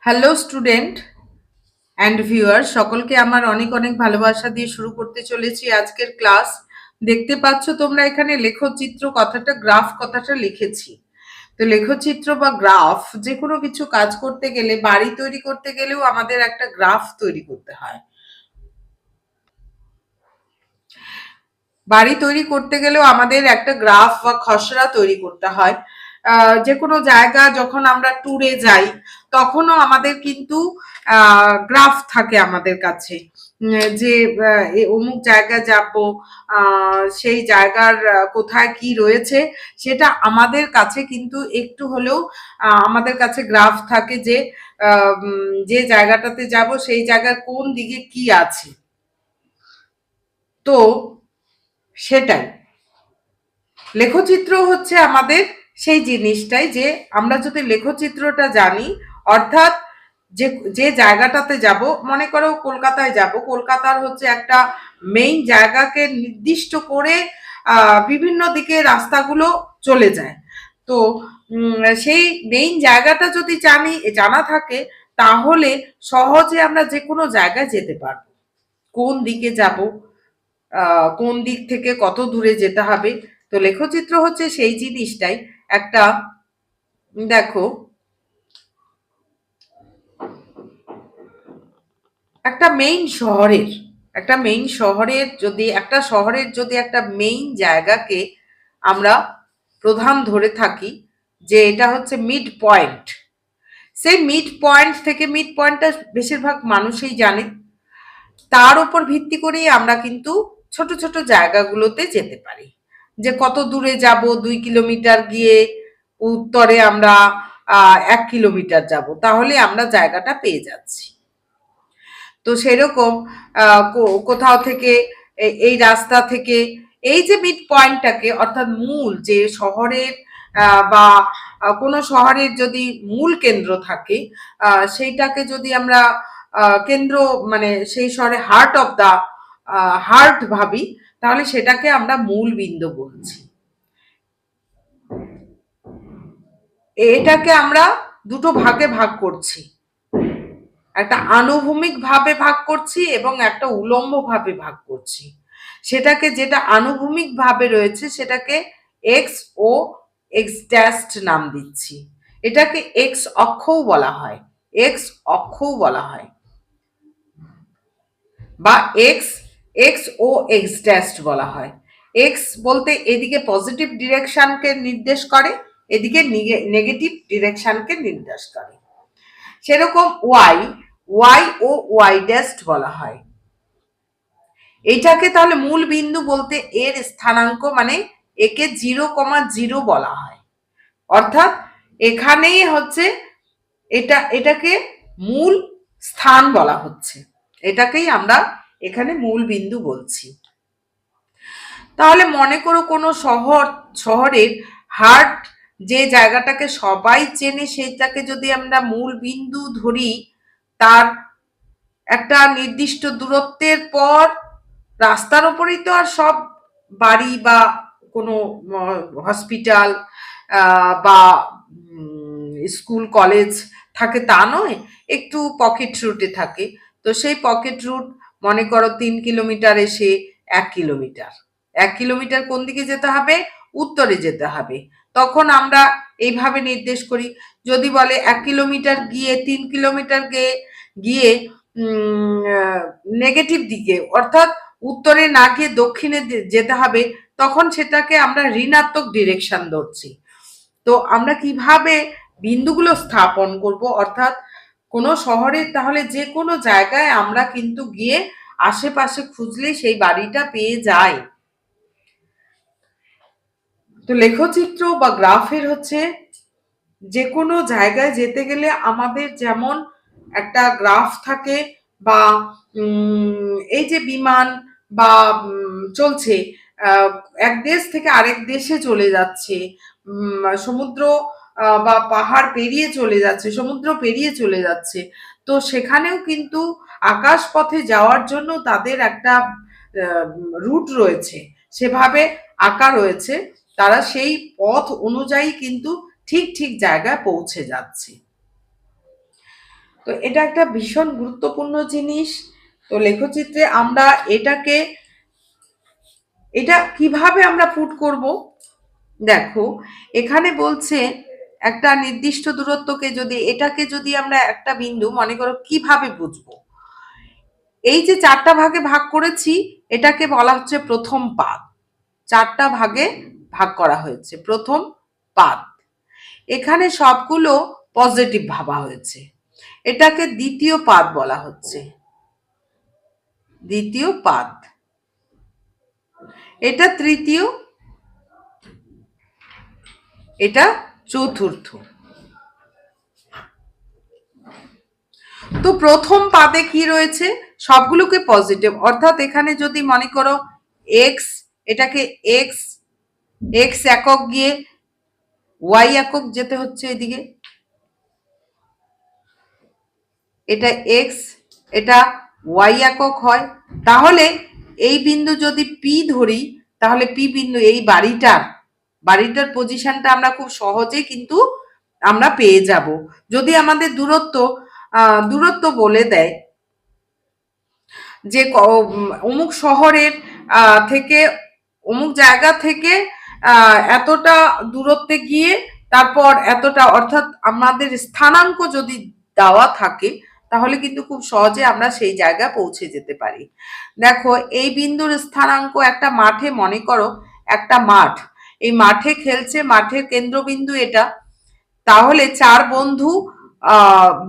Hello student and viewer, সকলকে আমার অনেক অনেক ভালোবাসা দিয়ে শুরু করতে চলেছি আজকের ক্লাস। দেখতে পাচ্ছ তোমরা এখানে লেখচিত্র কথাটা, গ্রাফ কথাটা লিখেছি। তো লেখচিত্র বা গ্রাফ, যে কোনো কিছু কাজ করতে গেলে, বাড়ি তৈরি করতে গেলেও আমাদের একটা গ্রাফ তৈরি করতে হয়। বাড়ি তৈরি করতে গেলেও আমাদের একটা গ্রাফ বা খসড়া তৈরি করতে হয়। যে কোনো জায়গা যখন আমরা ট্যুরে যাই তখনও আমাদের কিন্তু গ্রাফ থাকে আমাদের কাছে, যে অমুক জায়গায় যাব, সেই জায়গার কোথায় কি রয়েছে সেটা আমাদের কাছে কিন্তু একটু হলেও আমাদের কাছে গ্রাফ থাকে, যে যে জায়গাটাতে যাব সেই জায়গার কোন দিকে কি আছে। তো সেটাই লেখচিত্র হচ্ছে আমাদের সেই জিনিসটাই, যে আমরা যদি লেখচিত্রটা জানি, অর্থাৎ যে যে জায়গাটাতে যাব, মনে করো কলকাতায় যাব, কলকাতার হচ্ছে একটা মেইন জায়গাকে নির্দিষ্ট করে বিভিন্ন দিকে রাস্তাগুলো চলে যায়। তো সেই মেইন জায়গাটা যদি জানা থাকে, তাহলে সহজে আমরা যে কোনো জায়গায় যেতে পারবো। কোন দিকে যাব, কোন দিক থেকে কত দূরে যেতে হবে। তো লেখচিত্র হচ্ছে সেই জিনিসটাই। একটা দেখো, একটা মেইন শহরের একটা মেইন জায়গাকে আমরা প্রধান ধরে থাকি, যে এটা হচ্ছে মিড পয়েন্ট। সেই মিড পয়েন্ট থেকে, মিড পয়েন্টটা বেশিরভাগ মানুষই জানে, তার উপর ভিত্তি করেই আমরা কিন্তু ছোট ছোট জায়গাগুলোতে যেতে পারি। যে কত দূরে যাব, 2 কিলোমিটার গিয়ে উত্তরে আমরা 1 কিলোমিটার যাব, তাহলে আমরা জায়গাটা পেয়ে যাচ্ছি। তো সেরকম কোথাও থেকে এই রাস্তা থেকে এই যে মিড পয়েন্টটাকে, অর্থাৎ মূল যে শহরের বা কোনো শহরের যদি মূল কেন্দ্র থাকে, সেইটাকে যদি আমরা কেন্দ্র, মানে সেই শহরে হার্ট অফ দা হার্ট ভাবি, তাহলে সেটাকে আমরা মূল বিন্দু বলছি। এটাকে আমরা দুটো ভাগে ভাগ করছি, একটা আনুভূমিক ভাবে ভাগ করছি এবং একটা উলম্ব ভাবে ভাগ করছি। সেটাকে, যেটা আনুভূমিক ভাবে রয়েছে সেটাকে এক্স ও এক্স ড্যাশড নাম দিচ্ছি। এটাকে এক্স অক্ষও বলা হয়, এক্স অক্ষও বলা হয়, বা এক্স এক্স ও এক্স ড্যাশড বলা হয়। এক্স বলতে এদিকে পজিটিভ ডিরেকশনকে নির্দেশ করে, এদিকে নেগেটিভ ডিরেকশনকে নির্দেশ করে। সেরকম ওয়াই, ওয়াই ও ওয়াই ড্যাশড বলা হয়। এইটাকে তাহলে মূল বিন্দু বলতে এর স্থানাঙ্ক, মানে একে 0,0 বলা হয়। অর্থাৎ এখানেই হচ্ছে এটাকে মূল স্থান বলা হচ্ছে, এটাকেই আমরা এখানে মূল বিন্দু বলছি। তাহলে মনে করো কোনো শহরের হার্ট, যে জায়গাটাকে সবাই চেনে, সেটাকে যদি আমরা মূল বিন্দু ধরি, তার একটা নির্দিষ্ট দূরত্বের পর রাস্তার ওপরেই তো আর সব বাড়ি বা কোনো হসপিটাল বা স্কুল কলেজ থাকে তা নয়, একটু পকেট রুটে থাকে। তো সেই পকেট রুট, মনে করো 3 কিলোমিটার এসে 1 কিলোমিটার, 1 কিলোমিটার কোন দিকে যেতে হবে, উত্তরে যেতে হবে। তখন আমরা এইভাবে নির্দেশ করি, যদি বলে 1 কিলোমিটার গিয়ে 3 কিলোমিটার গিয়ে নেগেটিভ দিকে, অর্থাৎ উত্তরে না গিয়ে দক্ষিণে যেতে হবে, তখন সেটাকে আমরা ঋণাত্মক ডিরেকশন ধরছি। তো আমরা কিভাবে বিন্দুগুলো স্থাপন করব, অর্থাৎ কোনো শহরে তাহলে যে কোনো জায়গায় আমরা কিন্তু গিয়ে আশেপাশে খুঁজলে সেই বাড়িটা পেয়ে যাই। তো লেখচিত্র বা গ্রাফের হচ্ছে, যে কোনো জায়গায় যেতে গেলে আমাদের যেমন একটা গ্রাফ থাকে, বা এই যে বিমান বা চলছে, এক দেশ থেকে আরেক দেশে চলে যাচ্ছে, সমুদ্র বা পাহাড় পেরিয়ে চলে যাচ্ছে, সমুদ্র পেরিয়ে চলে যাচ্ছে, তো সেখানেও কিন্তু আকাশ পথে যাওয়ার জন্য তাদের একটা রুট রয়েছে, সেভাবে আঁকা রয়েছে। তারা সেই পথ অনুযায়ী কিন্তু ঠিক ঠিক জায়গায় পৌঁছে যাচ্ছে। তো এটা একটা ভীষণ গুরুত্বপূর্ণ জিনিস। তো লেখচিত্রে আমরা এটা কিভাবে আমরা পুট করব, দেখো এখানে বলছে একটা নির্দিষ্ট দূরত্বকে এটাকে যদি আমরা একটা বিন্দু মনে করো, কিভাবে বুঝবো? এই যে 4টা ভাগে ভাগ করেছি, এটাকে বলা হচ্ছে প্রথম পাদ। 4টা ভাগে ভাগ করা হয়েছে, প্রথম পাদ। এখানে সবগুলো পজিটিভ ভাবা হয়েছে, এটাকে দ্বিতীয় পাদ বলা হচ্ছে, দ্বিতীয় পাদ। এটা তৃতীয়, এটা চতুর্থ। তো প্রথম পাদে কি রয়েছে? সবগুলোকে পজিটিভ, অর্থাৎ এখানে যদি মনে করো এক্স, এটাকে এক্স এক্স একক গিয়ে ওয়াই একক যেতে হচ্ছে এদিকে, এটা এক্স, এটা ওয়াই একক হয়। তাহলে এই বিন্দু যদি পি ধরি, তাহলে পি বিন্দু এই বাড়িটার পজিশনটা আমরা খুব সহজেই কিন্তু আমরা পেয়ে যাব। যদি আমাদের দূরত্ব বলে দেয় যে অমুক শহরের থেকে অমুক জায়গা থেকে এতটা দূরত্বে গিয়ে তারপর এতটা, অর্থাৎ আমাদের স্থানাঙ্ক যদি দেওয়া থাকে, তাহলে কিন্তু খুব সহজে আমরা সেই জায়গায় পৌঁছে যেতে পারি। দেখো এই বিন্দুর স্থানাঙ্ক, একটা মাঠে মনে করো একটা মাঠ, এই মাঠে খেলছে, মাঠের কেন্দ্রবিন্দু এটা। তাহলে 4 বন্ধু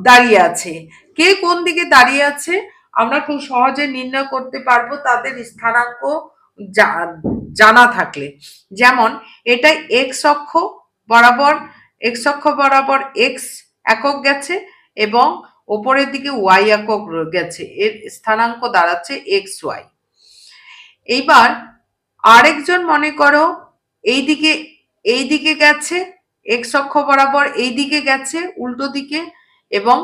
দাঁড়িয়ে আছে, কে কোন দিকে দাঁড়িয়ে আছে আমরা খুব সহজে নির্ণয় করতে পারবো তাদের স্থানাঙ্ক জানা থাকলে। যেমন এটা এক্স অক্ষ বরাবর এক্স একক গেছে এবং ওপরের দিকে ওয়াই একক গেছে, এর স্থানাঙ্ক দাঁড়াচ্ছে এক্স ওয়াই। এইবার আরেকজন মনে করো এইদিকে গেছে, এক্স অক্ষ বরাবর এই দিকে গেছে উল্টো দিকে, এবং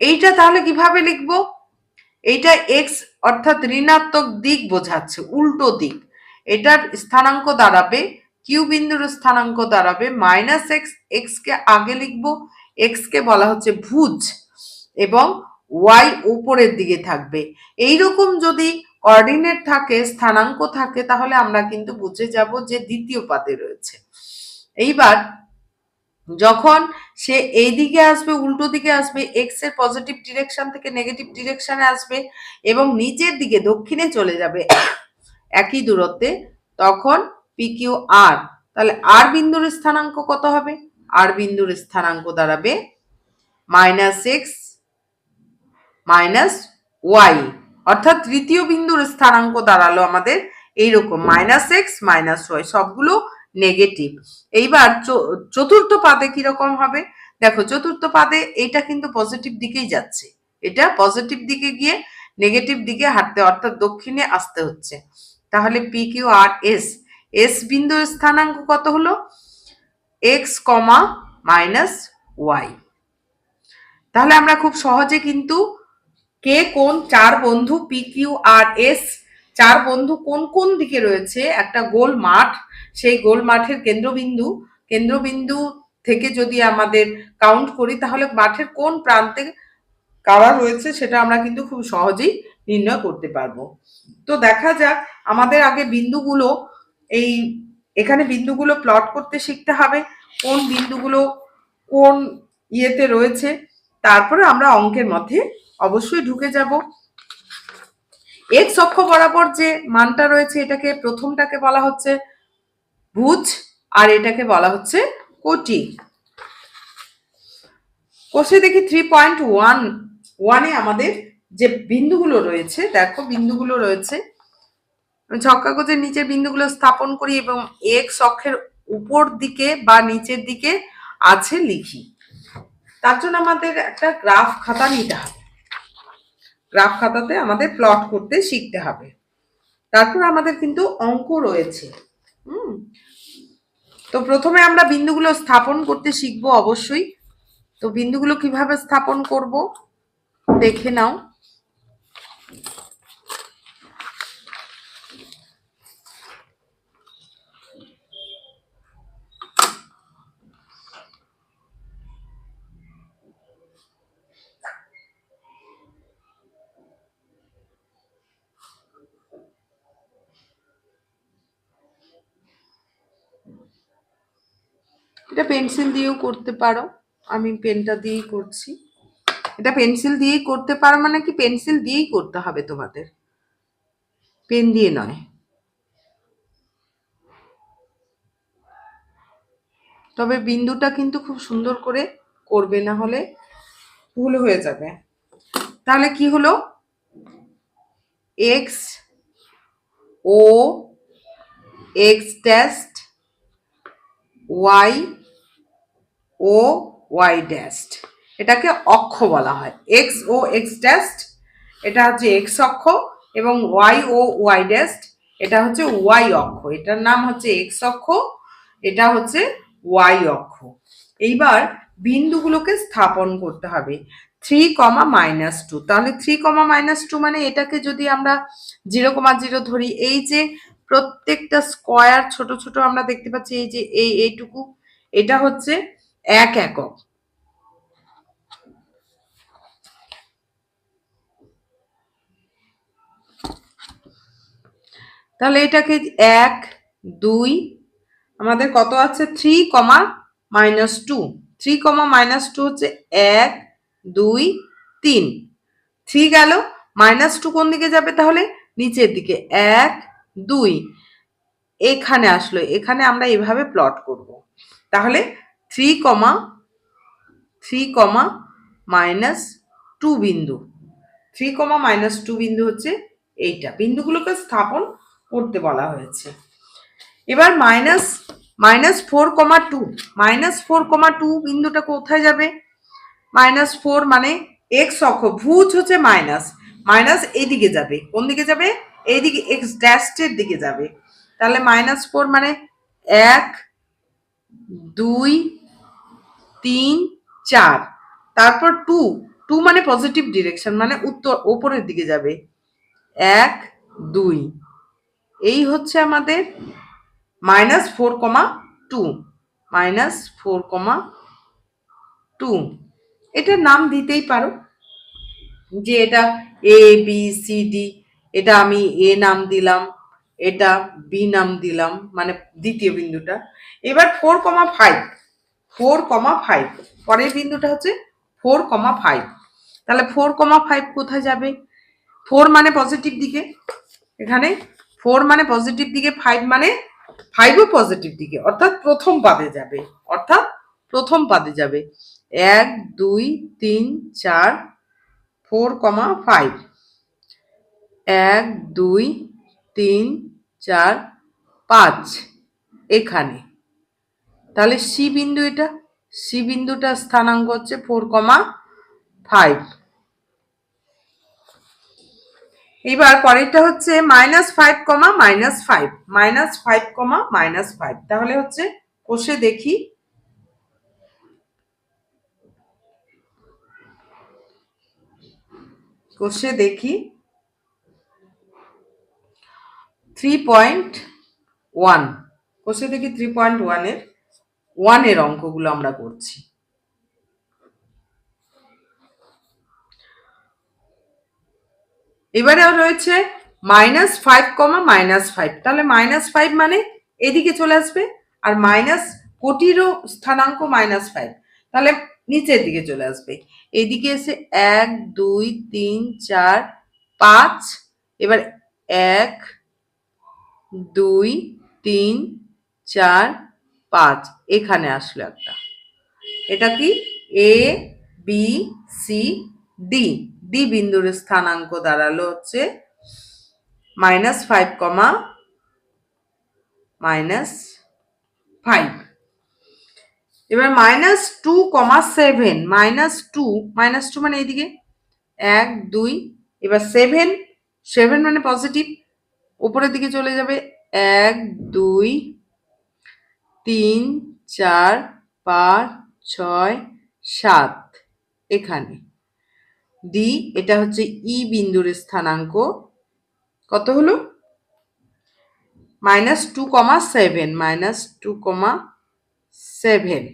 এইটা তাহলে কিভাবে লিখবো? এইটা এক্স, অর্থাৎ ঋণাত্মক দিক বোঝাচ্ছে, উল্টো দিক। এটার স্থানাঙ্ক দাঁড়াবে, কিউ বিন্দুর স্থানাঙ্ক দাঁড়াবে মাইনাস এক্স। এক্স কে আগে লিখবো, এক্স কে বলা হচ্ছে ভুজ, এবং ওয়াই উপরের দিকে থাকবে। এইরকম যদি কোঅর্ডিনেট থাকে, স্থানাঙ্ক থাকে, তাহলে আমরা কিন্তু বুঝে যাব যে দ্বিতীয় পাতে রয়েছে। এইবার যখন সে এই দিকে আসবে, উল্টো দিকে আসবে, এক্স এর পজিটিভ ডিরেকশন থেকে নেগেটিভ ডিরেকশনে আসবে এবং নিচের দিকে দক্ষিণে চলে যাবে একই দূরত্বে, তখন পি কিউ আর, তাহলে আর বিন্দুর স্থানাঙ্ক কত হবে? আর বিন্দুর স্থানাঙ্ক দাঁড়াবে মাইনাস এক্স মাইনাস ওয়াই, অর্থাৎ তৃতীয় বিন্দুর স্থানাঙ্ক দাঁড়ালো আমাদের এইরকম মাইনাস এক্স মাইনাস ওয়াই, সবগুলো নেগেটিভ। এইবার চতুর্থ পাদে কিরকম হবে? দেখো চতুর্থ পাদে এইটা কিন্তু পজিটিভ দিকেই যাচ্ছে, এটা পজিটিভ দিকে গিয়ে নেগেটিভ দিকে হাঁটতে, অর্থাৎ দক্ষিণে আসতে হচ্ছে। তাহলে P Q R S, S বিন্দুর স্থানাঙ্ক কত হলো? X comma minus Y. তাহলে আমরা খুব সহজে কিন্তু কে কোন 4 বন্ধু পি কিউ আর এস, 4 বন্ধু কোন কোন দিকে রয়েছে, একটা গোল মাঠ, সেই গোল মাঠের কেন্দ্রবিন্দু থেকে যদি আমাদের কাউন্ট করি, তাহলে মাঠের কোন প্রান্তে কারা রয়েছে সেটা আমরা কিন্তু খুব সহজেই নির্ণয় করতে পারবো। তো দেখা যাক, আমাদের আগে বিন্দুগুলো এখানে বিন্দুগুলো প্লট করতে শিখতে হবে, কোন বিন্দুগুলো কোন ইয়েতে রয়েছে, তারপরে আমরা অঙ্কের মধ্যে অবশ্যই ঢুকে যাব। এক্স অক্ষ বরাবর যে মানটা রয়েছে, এটাকে প্রথমটাকে বলা হচ্ছে ভুজ, আর এটাকে বলা হচ্ছে কোটি। কোষে দেখি 3.11 আমাদের যে বিন্দুগুলো রয়েছে, দেখো বিন্দুগুলো রয়েছে, ছক কাগজের নিচের বিন্দুগুলো স্থাপন করি এবং এক্স অক্ষের উপর দিকে বা নিচের দিকে আছে লিখি। তার জন্য আমাদের একটা গ্রাফ খাতা নিতে হবে, গ্রাফ খাতাতে আমাদের প্লট করতে শিখতে হবে। তারপর আমাদের কিন্তু অঙ্ক রয়েছে। তো প্রথমে আমরা বিন্দুগুলো স্থাপন করতে শিখবো অবশ্যই। তো বিন্দুগুলো কিভাবে স্থাপন করব দেখে নাও। এটা পেন্সিল দিয়েও করতে পারো, আমি পেনটা দিয়েই করছি। এটা পেন্সিল দিয়েই করতে পারো মানে কি পেন্সিল দিয়েই করতে হবে তোমাদের, পেন দিয়ে নয়। তবে বিন্দুটা কিন্তু খুব সুন্দর করে করবে, না হলে ভুল হয়ে যাবে। তাহলে কি হলো, এক্স ও এক্স ড্যাশ, ওয়াই ও ওয়াই ড্যাশ, এটাকে অক্ষ বলা হয়। এক্স ও এক্স ড্যাশ এটা হচ্ছে এক্স অক্ষ, এবং ওয়াই ও ওয়াই ড্যাশ এটা হচ্ছে ওয়াই অক্ষ। এটার নাম হচ্ছে এক্স অক্ষ, এটা হচ্ছে ওয়াই অক্ষ। এইবার বিন্দুগুলোকে স্থাপন করতে হবে 3,-2। তাহলে 3,-2 মানে এটাকে যদি আমরা 0,0 ধরি, এই যে প্রত্যেকটা স্কোয়ার ছোট ছোট আমরা দেখতে পাচ্ছি, এই যে এইটুকু, এটা হচ্ছে 1 একক। তাহলে এটাকে 1 2 আমাদের কত আছে 3,-2। 3,-2 হচ্ছে 1 2 3, 3 গেল, -2 কোন দিকে যাবে তাহলে নিচের দিকে, 1 2 এখানে আসলো। এখানে আমরা এভাবে প্লট করব। তাহলে 3,-2 বিন্দু, 3,-2 বিন্দু হচ্ছে এইটা। বিন্দুগুলোকে স্থাপন করতে বলা হয়েছে। এবার -4,2 বিন্দুটা কোথায় যাবে? -4 মানে এক্স অক্ষ, ভুজ হচ্ছে মাইনাস, মাইনাস এইদিকে যাবে। কোন দিকে যাবে? এইদিকে, এক্স ড্যাশের দিকে যাবে। তাহলে -4 মানে 1 2 3 4, তারপর 2 মানে পজিটিভ ডিরেকশন, মানে উত্তর উপরের দিকে যাবে, 1 2। এই হচ্ছে আমাদের -4,2, -4,2। এটার নাম দিতেই পারো, যে এটা এ বি সি ডি, এটা আমি এ নাম দিলাম, এটা বি নাম দিলাম, মানে দ্বিতীয় বিন্দুটা। এবার 4,5, পরের বিন্দুটা হচ্ছে 4,5। তাহলে 4,5 কোথায় যাবে? 4 মানে পজিটিভ দিকে, এখানে 4 মানে পজিটিভ দিকে, 5 মানে 5ও পজিটিভ দিকে, অর্থাৎ প্রথম পাদে যাবে, 1 2 3 4, 4,5, 1 2 3 4 5 এখানে। তাহলে সি বিন্দু, এটা সি বিন্দুটা স্থানাঙ্ক হচ্ছে 4,5। এবার পরেরটা হচ্ছে -5,-5, তাহলে হচ্ছে কষে দেখি, কষে দেখি 3.1, কষে দেখি 3.1 এর 1 এর অঙ্কগুলো আমরা করছি। এবারে রয়েছে -5, তাহলে -5 মানে এদিকে চলে আসবে, আর মাইনাস কোটিরও স্থানাঙ্ক -5, তাহলে নিচের দিকে চলে আসবে। এইদিকে এসে 1 2 3 4 5, এবার 1 2 3 4 5 এখানে আসলো একটা। এটা কি? A B C D, D বিন্দুর স্থানাঙ্ক দাঁড়ালো হচ্ছে -5,-5। এবার -2,7, -2 মানে এইদিকে 1 2, এবার 7 মানে পজিটিভ, উপরের দিকে চলে যাবে, 1 2 3 4 5 6 7 এখানে। ডি, এটা হচ্ছে ই বিন্দুর স্থানাঙ্ক, কত হলো? -2,7,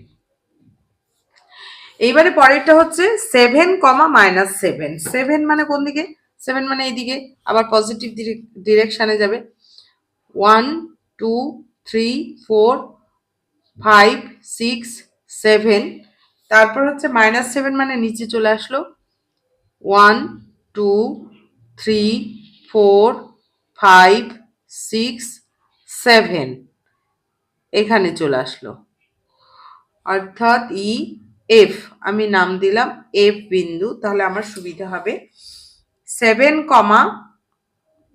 এইবারে পরেরটা হচ্ছে 7,-7, 7 মানে কোন দিকে? 7 মানে এইদিকে, আবার পজিটিভ ডিরেকশনে যাবে, 1 2 3 4 5 6 7, তারপর হচ্ছে -7 মানে নিচে চলে আসলো 1 2 3 4 5 6 7, এখানে চলে আসলো, অর্থাৎ এফ, আমি নাম দিলাম এফ বিন্দু। তাহলে আমার সুবিধা হবে 7,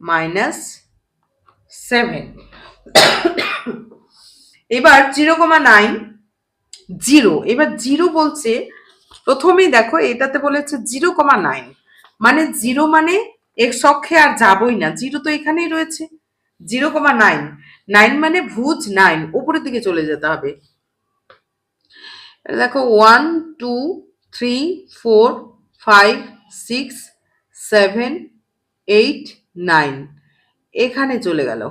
-7। এবার 0,9 0, এবার 0 বলছে প্রথমেই দেখো এটাতে বলেছে 0,9, মানে 0 মানে এক্স অক্ষে আর যাবই না, 0 তো এখানেই রয়েছে। 0,9, 9 মানে ভুজ 9, উপরের দিকে চলে যেতে হবে। দেখো 1 2 3 4 5 6 7 8 9, এখানে চলে গেল।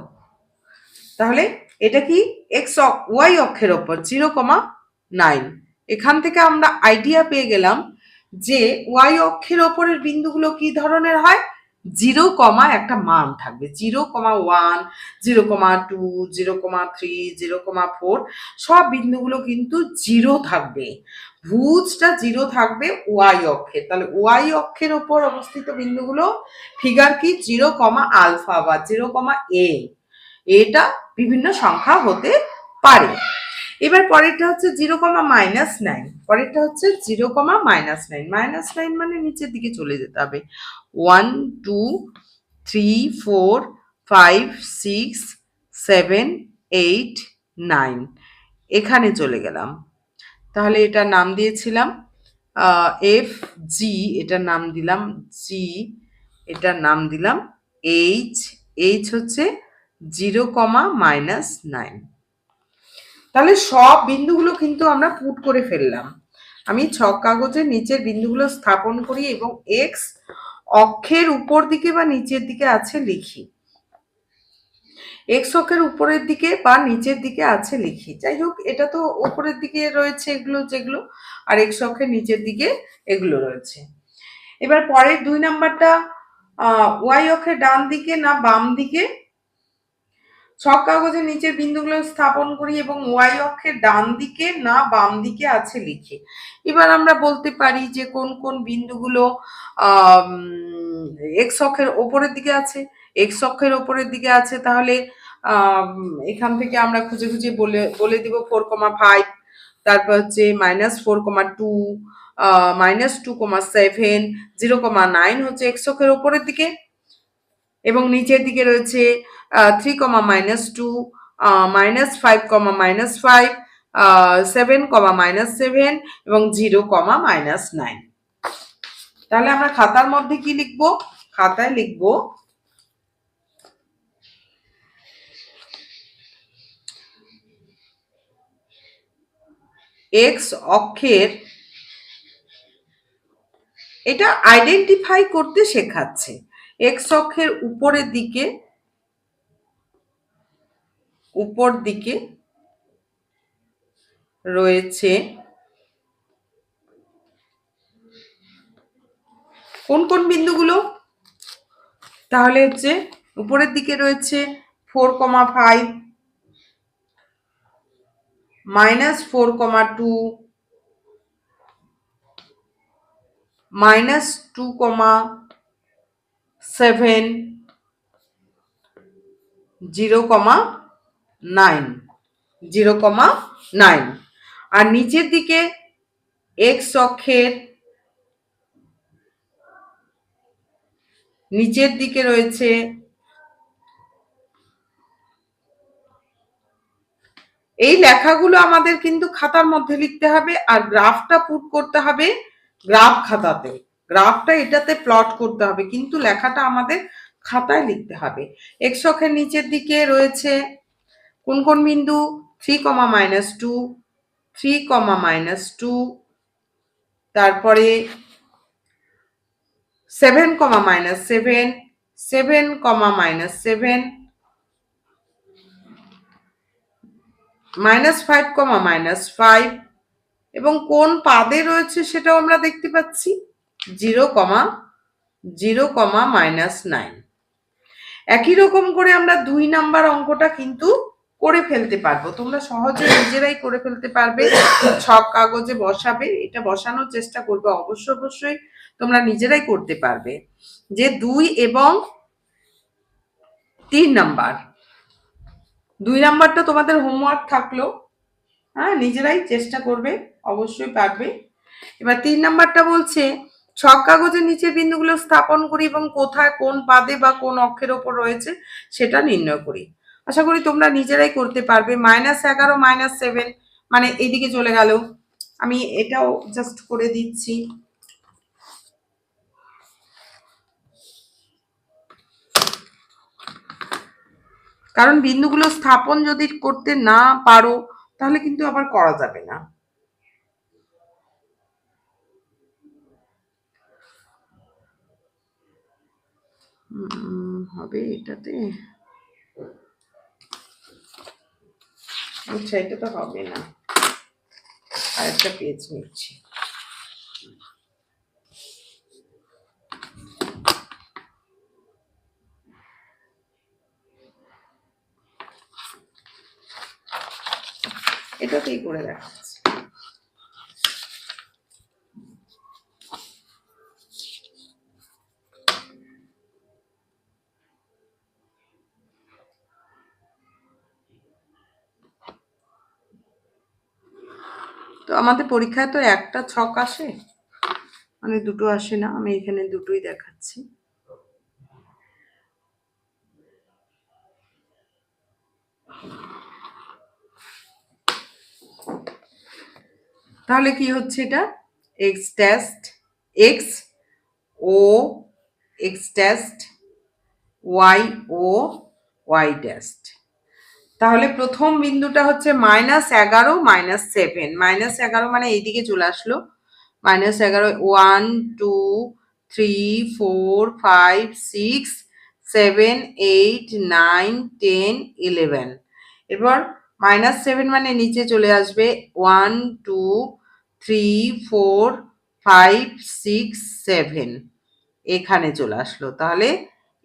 তাহলে এটা কি এক্স ওয়াই অক্ষের ওপর 0,9। এখান থেকে আমরা আইডিয়া পেয়ে গেলাম যে ওয়াই অক্ষের ওপরের বিন্দুগুলো কি ধরনের হয়, 0, একটা মান থাকবে, 0,1 0,2 0,3 0,4, সব বিন্দুগুলো কিন্তু 0 থাকবে, ভুজটা 0 থাকবে ওয়াই অক্ষের। তাহলে ওয়াই অক্ষের ওপর অবস্থিত বিন্দুগুলো ফিগার কি 0, বা 0,a, এটা বিভিন্ন সংখ্যা হতে পারে। এবার পরেরটা হচ্ছে 0,-9, পরেরটা হচ্ছে 0,-9, -9 মানে নিচের দিকে চলে যেতে হবে, 1 2 3 4 5 6 7 8 9, এখানে চলে গেলাম। তাহলে এটার নাম দিয়েছিলাম এফ জি, এটার নাম দিলাম জি, এটার নাম দিলাম এইচ, এইচ হচ্ছে 0,-9। তাহলে সব বিন্দুগুলো কিন্তু আমরা পুট করে ফেললাম। আমি ছক কাগজের নিচের বিন্দুগুলো স্থাপন করি এবং এক্স অক্ষের উপর দিকে বা নিচের দিকে আছে লিখি, এক্স অক্ষের উপরের দিকে বা নিচের দিকে আছে লিখি। যাই হোক, এটা তো উপরের দিকে রয়েছে এগুলো যেগুলো, আর এক্স অক্ষের নিচের দিকে এগুলো রয়েছে। এবার পরের 2 নাম্বারটা, ওয়াই অক্ষের ডান দিকে না বাম দিকে, ছক কাগজের নিচের বিন্দুগুলো স্থাপন করি এবং ওয়াই অক্ষের ডান দিকে না বাম দিকে আছে লিখি। এবার আমরা বলতে পারি যে কোন কোন বিন্দুগুলো এক্স অক্ষের ওপরের দিকে আছে, এক্স অক্ষের ওপরের দিকে আছে, তাহলে এখান থেকে আমরা খুঁজে খুঁজে বলে দিব 4,5, তারপর হচ্ছে -4,2, -2,7, 0,9 হচ্ছে এক্স অক্ষের ওপরের দিকে, এবং নিচের দিকে রয়েছে 3, -2, -5, -5, 7, -7 এবং 0, -9। তাহলে আমরা খাতার মধ্যে কি লিখবো, খাতায় লিখবো এক্স অক্ষের, এটা আইডেন্টিফাই করতে শেখাচ্ছে, এক্স অক্ষের উপরের দিকে, উপর দিকে রয়েছে কোন কোন বিন্দুগুলো, তাহলে হচ্ছে উপরের দিকে রয়েছে 4,5, -4,2, -2,7, 0,9, 0,9। আর নিচের দিকে এক্স অক্ষের নিচের দিকে রয়েছে এই লেখাগুলো আমাদের কিন্তু খাতার মধ্যে লিখতে হবে, আর গ্রাফটা পুট করতে হবে গ্রাফ খাতাতে, গ্রাফটা এটাতে প্লট করতে হবে, কিন্তু লেখাটা আমাদের খাতায় লিখতে হবে। এক্স অক্ষের নিচের দিকে রয়েছে কোন কোন বিন্দু, 3,-2, 3,-2, তারপরে 7,-7, 7,-7, -5, এবং কোন পাদে রয়েছে সেটাও আমরা দেখতে পাচ্ছি 0,0, -9। একই রকম করে আমরা 2 নাম্বার অঙ্কটা কিন্তু করে ফেলতে পারবো, তোমরা সহজে নিজেরাই করে ফেলতে পারবে। ছক কাগজে বসাবে, এটা বসানোর চেষ্টা করবে, অবশ্যই তোমরা নিজেরাই করতে পারবে। যে 2 এবং 3 নাম্বার, 2 নাম্বারটা তোমাদের হোমওয়ার্ক থাকলো, হ্যাঁ নিজেরাই চেষ্টা করবে, অবশ্যই পারবে। এবার 3 নাম্বারটা বলছে ছক কাগজের নিচের বিন্দুগুলো স্থাপন করি এবং কোথায় কোন পাদে বা কোন অক্ষের ওপর রয়েছে সেটা নির্ণয় করি। আশা করি তোমরা নিজেরাই করতে পারবে। -11 -7 মানে এইদিকে চলে গেল। আমি এটাও জাস্ট করে দিচ্ছি। কারণ বিন্দুগুলো স্থাপন যদি করতে না পারো তাহলে কিন্তু আবার করা যাবে না। হবে এটাতে, আচ্ছা এটা তো হবে না, আরেকটা পেজ নিচ্ছি। এটাতেই করে দেখাচ্ছি। তো আমাদের পরীক্ষায় তো একটা ছক আসে, মানে দুটো আসে না, আমি এখানে দুটোই দেখাচ্ছি। তাহলে কি হচ্ছে এটা, এক্স টেস্ট এক্স ও এক্স টেস্ট ওয়াই ও ওয়াই টেস্ট। তাহলে প্রথম বিন্দুটা হচ্ছে -11 -7, -11 মানে এইদিকে চলে আসলো, -11 1 2 3 4 5 6 7 8 9 10 11। এবার -7 মানে নিচে চলে আসবে 1 2 3 4 5 6 7, এখানে চলে আসলো। তাহলে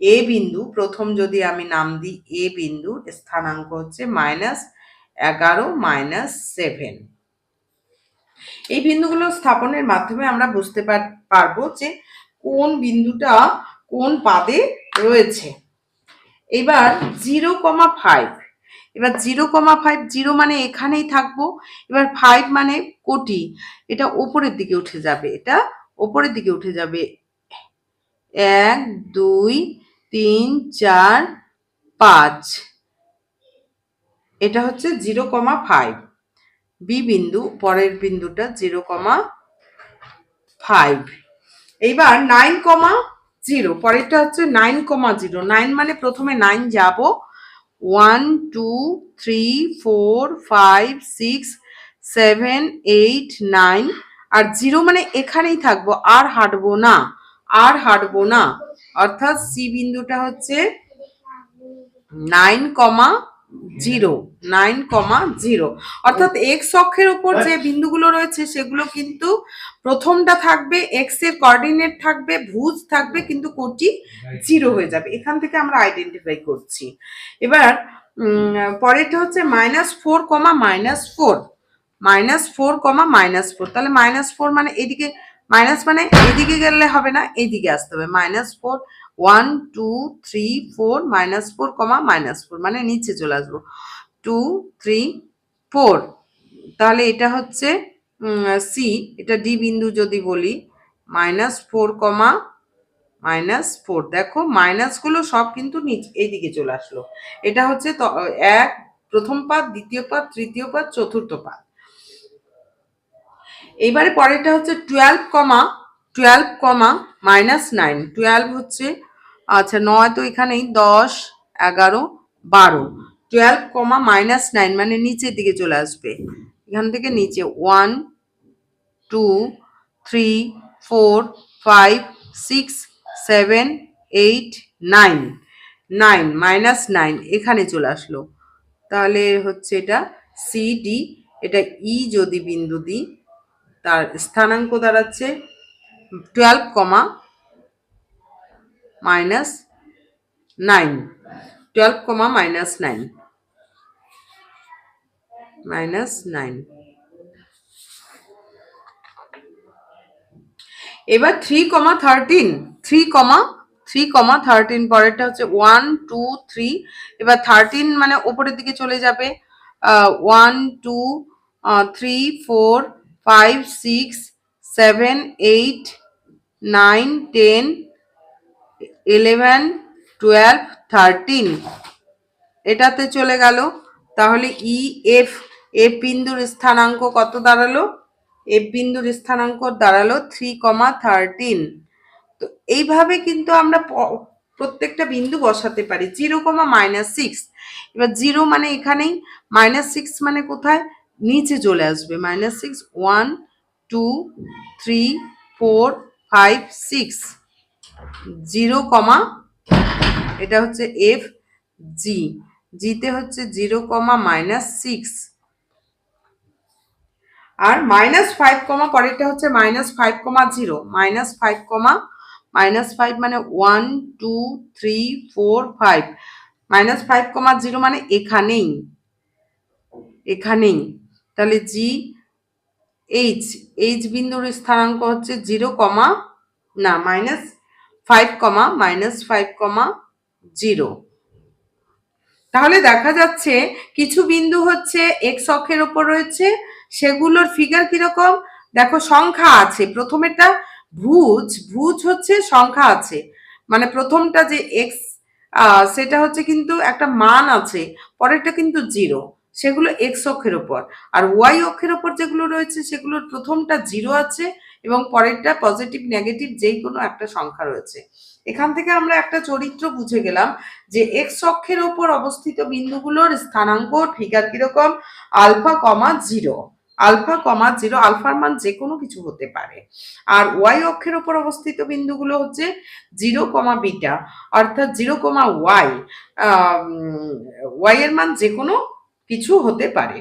এ বিন্দু, প্রথম যদি আমি নাম দিই এ বিন্দুর স্থানাঙ্ক হচ্ছে -11 -7। এই বিন্দুগুলো স্থাপনের মাধ্যমে আমরা বুঝতে পারবো যে কোন বিন্দুটা কোন পাদে রয়েছে। এবার 0,5, এবার 0,5, 0 মানে এখানেই থাকবো, এবার 5 মানে কোটি, এটা ওপরের দিকে উঠে যাবে, এটা ওপরের দিকে উঠে যাবে। 1 2 3 4 5, এটা হচ্ছে 0,5 বি বিন্দু, পরের বিন্দুটা 0,5। এইবার 9,0, পরেরটা হচ্ছে 9,0, 9 মানে প্রথমে 9 যাব, 1 2 3 4 5 6 7 8 9, আর 0 মানে এখানেই থাকবো, আর হাঁটবো না, আর হাঁটবো না, অর্থাৎ সি বিন্দুটা হচ্ছে 9,0, 9,0, অর্থাৎ এক্স অক্ষের উপর যে বিন্দুগুলো রয়েছে সেগুলো কিন্তু প্রথমটা থাকবে এক্স এর কোঅর্ডিনেট থাকবে, ভুজ থাকবে, কিন্তু কোটি 0 হয়ে যাবে। এখান থেকে আমরা আইডেন্টিফাই করছি। এবার পরেরটা হচ্ছে -4, -4, -4, তাহলে -4 মানে এদিকে, মাইনাস মানে এদিকে গেলে হবে না, এইদিকে আসতে হবে। -4 1 2 3 4 -4, -4 মানে নিচে চলে আসবো, 2 3 4। তাহলে এটা হচ্ছে সি, এটা ডি বিন্দু যদি বলি, -4, -4, দেখো মাইনাসগুলো সব কিন্তু নিচে এইদিকে চলে আসলো। এটা হচ্ছে এক, প্রথম পাদ, দ্বিতীয় পাদ, তৃতীয় পাদ, চতুর্থ পাদ। এইবারে পরেরটা হচ্ছে 12, -9, 12 হচ্ছে, আচ্ছা 9 তো এখানেই, 10 11 12, 12, -9 মানে নিচের দিকে চলে আসবে, এখান থেকে নিচে 1 2 3 4 5 6 7 8 9, 9 -9 এখানে চলে আসলো। তাহলে হচ্ছে এটা সিডি, এটা ই যদি বিন্দু দিই, তার স্থানাঙ্ক দাঁড়াচ্ছে 12, -9, 12, -9। -9। এবার 3,13 3,13 পরেরটা হচ্ছে 1 2 3। এবার 13 মানে উপরের দিকে চলে যাবে, 1 2 3 4 5 6 7 8 9 10 11 12 13 এটাতে চলে গেল। তাহলে ই এফ এফ বিন্দুর স্থানাঙ্ক কত দাঁড়ালো? এফ বিন্দুর স্থানাঙ্ক দাঁড়ালো 3,13। তো এইভাবে কিন্তু আমরা প্রত্যেকটা বিন্দু বসাতে পারি। 0,-6, এবার 0 মানে এখানেই, -6 মানে কোথায়? নিচে চলে আসবে। -6 1 2 3 4 5 6 0, এটা হচ্ছে এফ জি, জিতে হচ্ছে 0,-6। আর -5, পরেরটা হচ্ছে -5,0, -5 মানে 1 2 3 4 5, -5,0 মানে এখানেই, তাহলে জি এইচ, এইচ বিন্দুর স্থানাঙ্ক হচ্ছে 0, না -5,-5,0। তাহলে দেখা যাচ্ছে কিছু বিন্দু হচ্ছে এক্স অক্ষের ওপর রয়েছে, সেগুলোর ফিগার কিরকম দেখো, সংখ্যা আছে। প্রথমেরটা ভুজ, ভুজ হচ্ছে সংখ্যা আছে, মানে প্রথমটা যে এক্স সেটা হচ্ছে কিন্তু একটা মান আছে, পরেরটা কিন্তু 0, সেগুলো এক্স অক্ষের ওপর। আর ওয়াই অক্ষের ওপর যেগুলো রয়েছে সেগুলোর প্রথমটা 0 আছে এবং পরেরটা পজিটিভ নেগেটিভ যেই কোনো একটা সংখ্যা রয়েছে। এখান থেকে আমরা একটা চরিত্র বুঝে গেলাম যে এক্স অক্ষের ওপর অবস্থিত বিন্দুগুলোর স্থানাঙ্ক ফিগার কিরকম, α,0, α,0, আলফার মান যে কোনো কিছু হতে পারে। আর ওয়াই অক্ষের ওপর অবস্থিত বিন্দুগুলো হচ্ছে 0,β, অর্থাৎ 0,y, ওয়াই এর মান যে কোনো কিছু হতে পারে।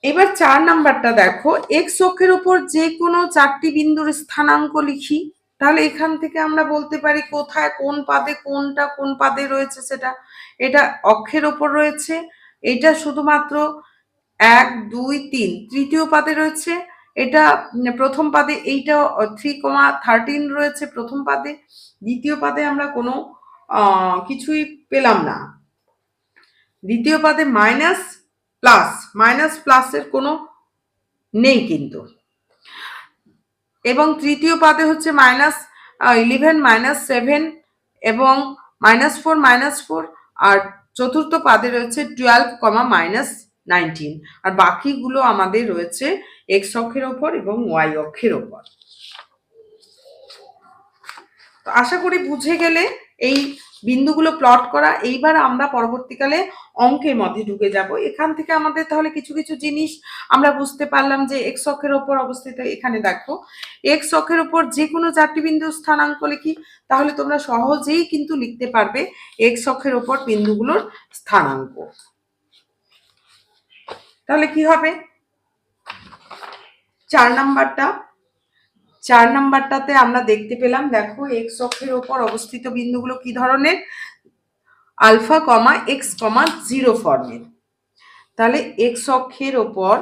এবার 4 নাম্বারটা দেখো, এক্স অক্ষের উপর যে কোনো 4টি বিন্দুর স্থানাঙ্ক লিখি। তাহলে এখান থেকে আমরা বলতে পারি কোথায় কোন পাদে কোনটা কোন পাদে রয়েছে সেটা। এটা অক্ষের ওপর রয়েছে, এটা শুধুমাত্র 1 2 3 তৃতীয় পাদে রয়েছে, এটা প্রথম পাদে, এইটা 3,13 রয়েছে প্রথম পাদে, দ্বিতীয় পাদে আমরা কোনো কিছুই পেলাম না। দ্বিতীয় পাদে মাইনাস প্লাসের কোনো নেই কিন্তু, এবং তৃতীয় পাদে হচ্ছে -11 -7 এবং -4 আর চতুর্থ পাদে রয়েছে 12, -19, আর বাকিগুলো আমাদের রয়েছে এক্স অক্ষের ওপর এবং ওয়াই অক্ষের ওপর। তো আশা করি বুঝে গেলে এই বিন্দুগুলো প্লট করা। এইবার আমরা পরবর্তীকালে অঙ্কের মধ্যে ঢুকে যাব। এখান থেকে আমাদের তাহলে কিছু কিছু জিনিস আমরা বুঝতে পারলাম যে এক্স অক্ষের ওপর অবস্থিত, এখানে দেখো এক্স অক্ষের ওপর যে কোনো 4টি বিন্দু স্থানাঙ্ক লিখি, তাহলে তোমরা সহজেই কিন্তু লিখতে পারবে এক্স অক্ষের ওপর বিন্দুগুলোর স্থানাঙ্ক। তাহলে কি হবে 4 নাম্বারটাতে আমরা দেখতে পেলাম, দেখো এক্স অক্ষের ওপর অবস্থিত বিন্দুগুলো কি ধরনের, α, x, 0 ফর্মের। তাহলে এক্স অক্ষের ওপর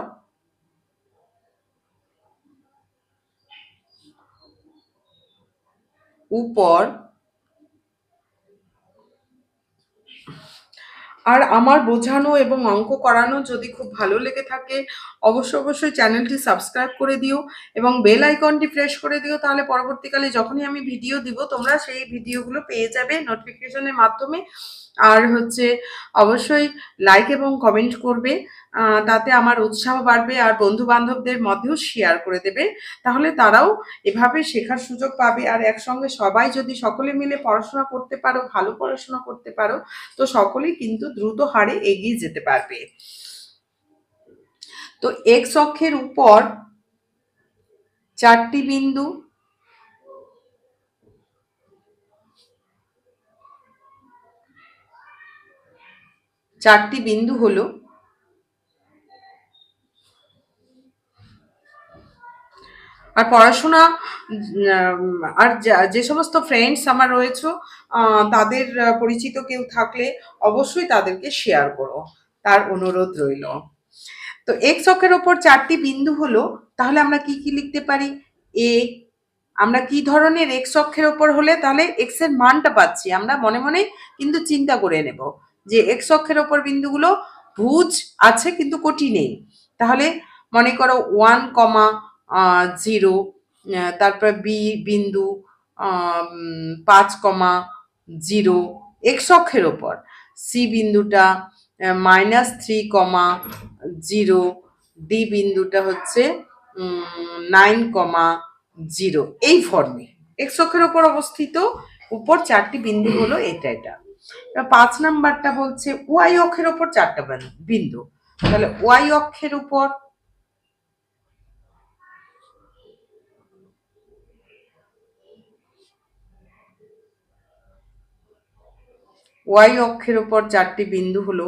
আর আমার বোঝানো এবং অঙ্ক করানো যদি খুব ভালো লেগে থাকে অবশ্যই চ্যানেলটি সাবস্ক্রাইব করে দিও এবং বেল আইকনটি প্রেস করে দিও, তাহলে পরবর্তীকালে যখনই আমি ভিডিও দিব তোমরা সেই ভিডিওগুলো পেয়ে যাবে নোটিফিকেশনের মাধ্যমে। আর হচ্ছে অবশ্যই লাইক এবং কমেন্ট করবে, তাতে আমার উৎসাহ বাড়বে, আর বন্ধু বান্ধবদের মধ্যেও শেয়ার করে দেবে, তাহলে তারাও এভাবে শেখার সুযোগ পাবে। আর একসঙ্গে সবাই যদি সকলে মিলে পড়াশোনা করতে পারো, ভালো পড়াশোনা করতে পারো, তো সকলেই কিন্তু দ্রুত হারে এগিয়ে যেতে পারবে। তো এক্স অক্ষের উপর 4টি বিন্দু, হলো আর পড়াশোনা, আর যে সমস্ত ফ্রেন্ডস আমার রয়েছে তাদের পরিচিত কেউ থাকলে অবশ্যই তাদেরকে শেয়ার করো। তার অনুরোধ রইল। তো এক্স অক্ষের ওপর 4টি বিন্দু হলো, তাহলে আমরা কি কি লিখতে পারি? এ, আমরা কি ধরনের এক্স অক্ষের ওপর হলে তাহলে এক্স এর মানটা পাচ্ছি, আমরা মনে মনে কিন্তু চিন্তা করে নেব যে এক্স অক্ষের ওপর বিন্দুগুলো ভুজ আছে কিন্তু কোটি নেই। তাহলে মনে করো 1,0, তারপর বি বিন্দু 5,0 এক্স অক্ষের ওপর, সি বিন্দুটা -3,0, ডি বিন্দুটা হচ্ছে 9,0, এই ফর্মে এক্স অক্ষের ওপর অবস্থিত উপর 4টি বিন্দু হলো এটা। 5 নাম্বারটা বলছে ওয়াই অক্ষের ওপর 4টা বিন্দু, তাহলে ওয়াই অক্ষের উপর ওয়াই অক্ষের উপর 4টি বিন্দু হলো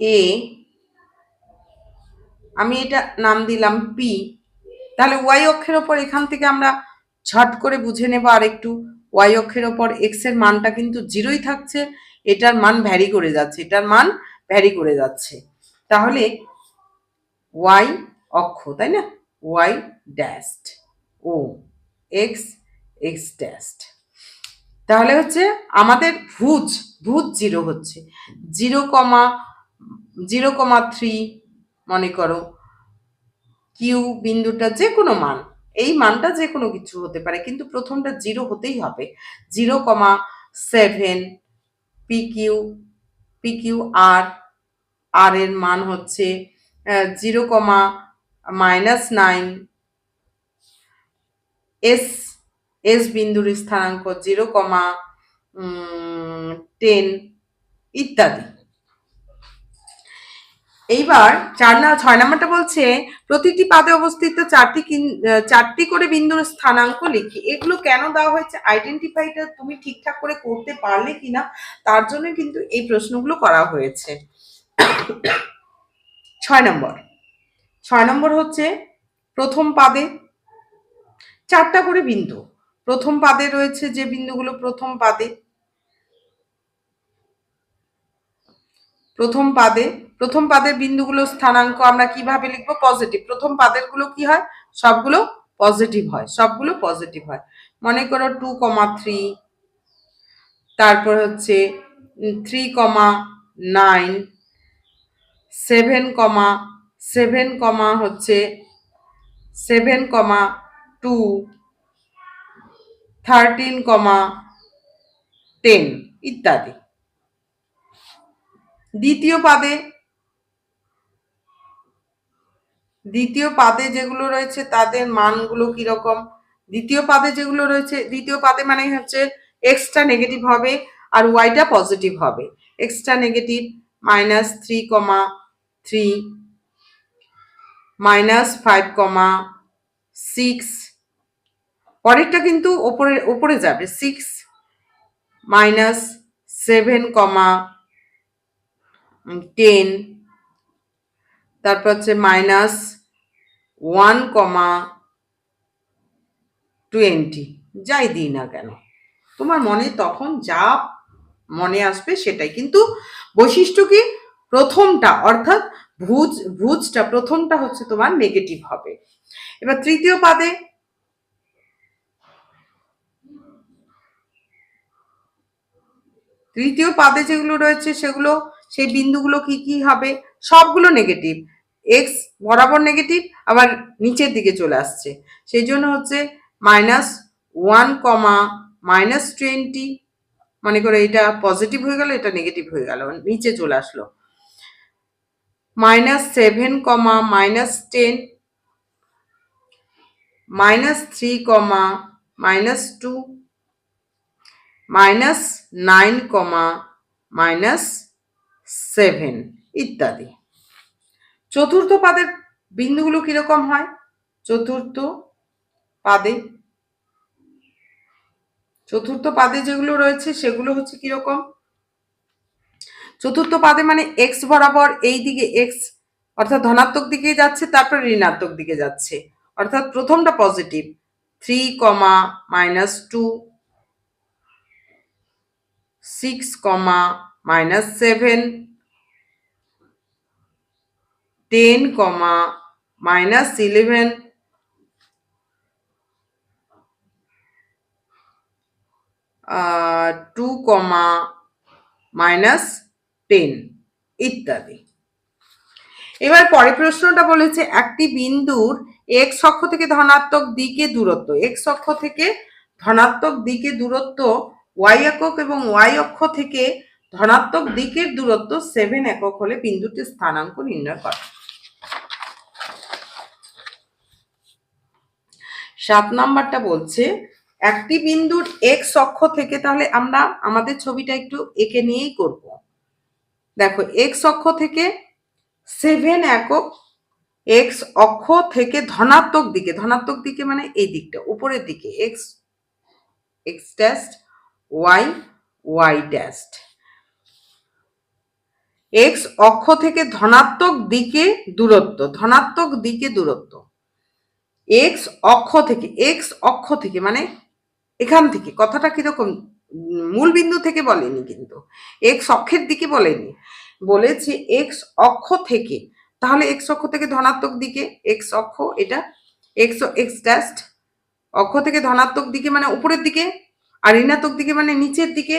এ, আমি এটা নাম দিলাম পি। তাহলে ওয়াই অক্ষের ওপর এখান থেকে আমরা ঝট করে বুঝে নেব আরেকটু, ওয়াই অক্ষের ওপর এক্স এর মানটা কিন্তু 0ই থাকছে, এটার মান ভ্যারি করে যাচ্ছে, এটার মান ভ্যারি করে যাচ্ছে। তাহলে ওয়াই অক্ষ, তাই না, ওয়াই ড্যাশড ও এক্স এক্স ড্যাশড, তাহলে হচ্ছে আমাদের ভুজ 0 হচ্ছে 0,3, মনে করো কিউ বিন্দুটা যে কোনো মান, এই মানটা যে কোনো কিছু হতে পারে কিন্তু প্রথমটা 0 হতেই হবে, 0,7 পিকিউ আর এর মান হচ্ছে 0,-9, এস বিন্দুর স্থানাঙ্ক 0,10 ইত্যাদি। এইবার 6 নাম্বারটা বলছে প্রতিটি পাদে অবস্থিত 4টি করে বিন্দুর স্থানাঙ্ক লিখি। এগুলো কেন দেওয়া হয়েছে, আইডেন্টিফাইটা তুমি ঠিকঠাক করে করতে পারলে কিনা তার জন্য কিন্তু এই প্রশ্নগুলো করা হয়েছে। 6 নম্বর হচ্ছে প্রথম পাদে 4টা করে বিন্দু, প্রথম পাদে রয়েছে যে বিন্দুগুলো প্রথম পাদের বিন্দুগুলো স্থানাঙ্ক আমরা কিভাবে লিখবো, পজিটিভ। প্রথম পাদের গুলো কি হয়, সবগুলো পজিটিভ হয়, মনে করো 2,3, তারপর হচ্ছে 3,9, 7, হচ্ছে 7,2, 13,10 ইত্যাদি। দ্বিতীয় পাদে যেগুলো রয়েছে তাদের মানগুলো কিরকম, দ্বিতীয় পাদে মানে হচ্ছে এক্সটা নেগেটিভ হবে আর ওয়াইটা পজিটিভ হবে, এক্সটা নেগেটিভ -3,3, -5,6, পরেরটা কিন্তু উপরে যাবে 6, -7,10, তারপর হচ্ছে -1,20, যাই দিই না কেন তোমার মনে তখন যা মনে আসবে সেটাই, কিন্তু বৈশিষ্ট্য কি, প্রথমটা অর্থাৎ ভুজটা প্রথমটা হচ্ছে তোমার নেগেটিভ হবে। এবার তৃতীয় পাদে যেগুলো রয়েছে সেগুলো, সেই বিন্দুগুলো কি কি হবে, সবগুলো নেগেটিভ, এক্স বরাবর নেগেটিভ আবার নিচের দিকে চলে আসছে, সেই জন্য হচ্ছে -1, মনে করে এটা পজিটিভ হয়ে গেল, এটা নেগেটিভ হয়ে গেল, নিচে চলে আসলো, -7, -10, -3, -2, -9, -7 ইত্যাদি। চতুর্থ পাদের বিন্দুগুলো কিরকম হয়, চতুর্থ পাদে যেগুলো রয়েছে সেগুলো হচ্ছে কিরকম, চতুর্থ পাদে মানে এক্স বরাবর এই দিকে এক্স অর্থাৎ ধনাত্মক দিকে যাচ্ছে, তারপর ঋণাত্মক দিকে যাচ্ছে, অর্থাৎ প্রথমটা পজিটিভ 3, -2, 6, -7, 10, -11, 2, -10 ইত্যাদি। এবার পরের প্রশ্নটা বলেছে একটি বিন্দুর এক্স অক্ষ থেকে ধনাত্মক দিকে দূরত্ব, এক্স অক্ষ থেকে ধনাত্মক দিকে দূরত্ব ওয়াই একক এবং ওয়াই অক্ষ থেকে ধনাত্মক দিকের দূরত্ব 7 একক হলে বিন্দুটির স্থানাঙ্ক নির্ণয় করো। 7 নাম্বারটা বলছে একটি বিন্দুর এক্স অক্ষ থেকে, তাহলে আমরা আমাদের ছবিটা একটু এঁকে নিয়েই করব। দেখো এক্স অক্ষ থেকে 7 একক এক্স অক্ষ থেকে ধনাত্মক দিকে মানে এই দিকটা উপরের দিকে X dash Y dash, X অক্ষ থেকে ধনাত্মক দিকে দূরত্ব এক্স অক্ষ থেকে মানে এখান থেকে, কথাটা কিরকম, মূল বিন্দু থেকে বলেনি, কিন্তু এক্স অক্ষের দিকে বলেনি, বলেছে এক্স অক্ষ থেকে, তাহলে এক্স অক্ষ থেকে ধনাত্মক দিকে, এক্স অক্ষ এটা এক্স ড্যাশ অক্ষ থেকে ধনাত্মক দিকে মানে উপরের দিকে, আর ঋণাত্মক দিকে মানে নিচের দিকে,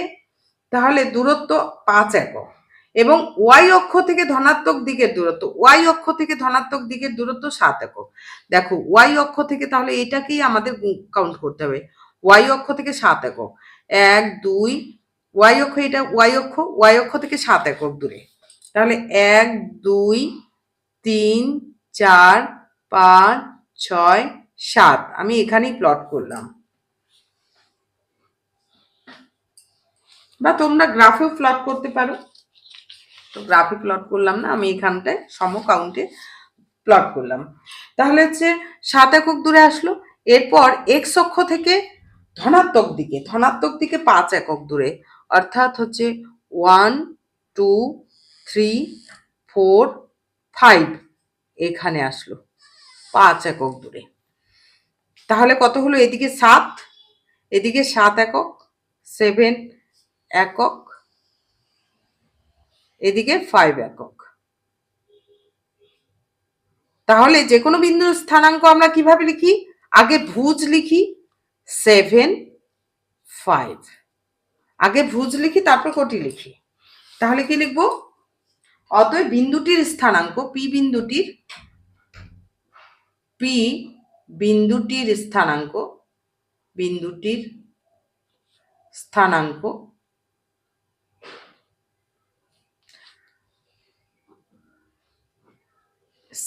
তাহলে দূরত্ব 5 একক। এবং ওয়াই অক্ষ থেকে ধনাত্মক দিকের দূরত্ব 7 একক। দেখো ওয়াই অক্ষ থেকে, তাহলে এটাকেই আমাদের কাউন্ট করতে হবে, ওয়াই অক্ষ থেকে 7 একক, 1 2 ওয়াই অক্ষ, এটা ওয়াই অক্ষ থেকে 7 একক দূরে, তাহলে 1 2 3 4 5 6 7, আমি এখানেই প্লট করলাম, বা তোমরা গ্রাফেও প্লট করতে পারো, তো গ্রাফে প্লট করলাম না, আমি এখানটায় সম কাউন্টে প্লট করলাম। তাহলে হচ্ছে 7 একক দূরে আসলো। এরপর এক্স অক্ষ থেকে ধনাত্মক দিকে 5 একক দূরে, অর্থাৎ হচ্ছে 1 2 3 4 5 এখানে আসলো 5 একক দূরে, তাহলে কত হলো, এদিকে 7 একক, 7 একক, এদিকে 5 একক। তাহলে যে কোনো বিন্দুর স্থানাঙ্ক আমরা কিভাবে লিখি, আগে ভুজ লিখি 7 5, আগে ভুজ লিখি তারপর কোটি লিখি, তাহলে কি লিখবো, অতএব বিন্দুটির স্থানাঙ্ক পি বিন্দুটির স্থানাঙ্ক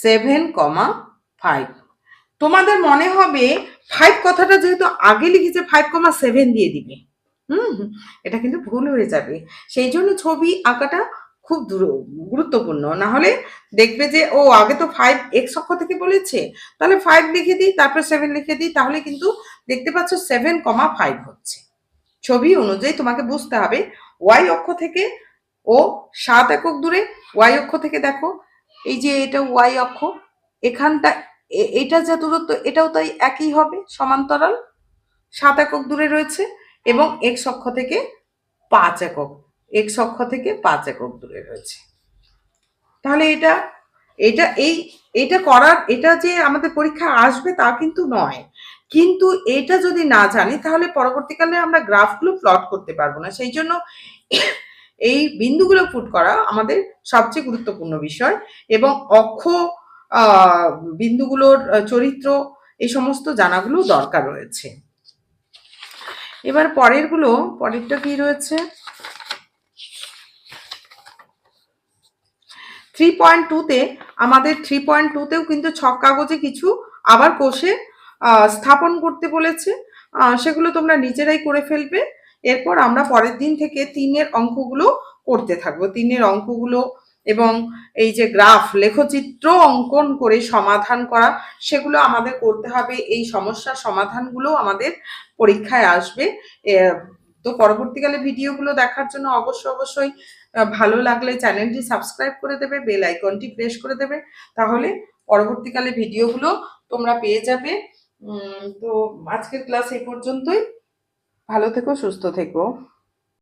7,5। তোমাদের মনে হবে 5 কথাটা যেহেতু আগে লিখেছে 5,7 দিয়ে দিবে, এটা কিন্তু ভুল হয়ে যাবে, সেই জন্য ছবি আঁকাটা খুব গুরুত্বপূর্ণ, না হলে দেখবে যে ও আগে তো 5 এক্স অক্ষ থেকে বলেছে, তাহলে 5 লিখে দিই তারপর 7 লিখে দিই, তাহলে কিন্তু দেখতে পাচ্ছ 7,5 হচ্ছে। ছবি অনুযায়ী তোমাকে বুঝতে হবে ওয়াই অক্ষ থেকে ও 7 একক দূরে, ওয়াই অক্ষ থেকে দেখো এই যে এটা ওয়াই অক্ষ, এখানটা এটা যা দূরত্ব এটাও তাই একই হবে, সমান্তরাল 7 একক দূরে রয়েছে, এবং এক্স অক্ষ থেকে 5 একক দূরে রয়েছে। তাহলে এটা যে আমাদের পরীক্ষা আসবে তা কিন্তু নয়, কিন্তু এটা যদি না জানি তাহলে পরবর্তীকালে আমরা গ্রাফগুলো প্লট করতে পারবো না, সেই জন্য এই বিন্দুগুলো পুট করা আমাদের সবচেয়ে গুরুত্বপূর্ণ বিষয়, এবং অক্ষ বিন্দুগুলোর চরিত্র এই সমস্ত জানাগুলো দরকার রয়েছে। এবার পরেরটা কি রয়েছে, 3.2-তে আমাদের 3.2-তেও কিন্তু ছক কাগজে কিছু আবার কোষে স্থাপন করতে বলেছে, সেগুলো তোমরা নিজেরাই করে ফেলবে। এরপর আমরা পরের দিন থেকে 3-এর অঙ্কগুলো করতে থাকবো, 3-এর অঙ্কগুলো এবং এই যে গ্রাফ লেখচিত্র অঙ্কন করে সমাধান করা, সেগুলো আমাদের করতে হবে, এই সমস্যার সমাধানগুলো আমাদের পরীক্ষায় আসবে। তো পরবর্তীকালে ভিডিওগুলো দেখার জন্য অবশ্যই ভালো লাগলে চ্যানেলটি সাবস্ক্রাইব করে দেবে, বেল আইকনটি প্রেস করে দেবে, তাহলে পরবর্তীকালে ভিডিওগুলো তোমরা পেয়ে যাবে। তো আজকের ক্লাস এই পর্যন্তই, ভালো থেকো, সুস্থ থেকো।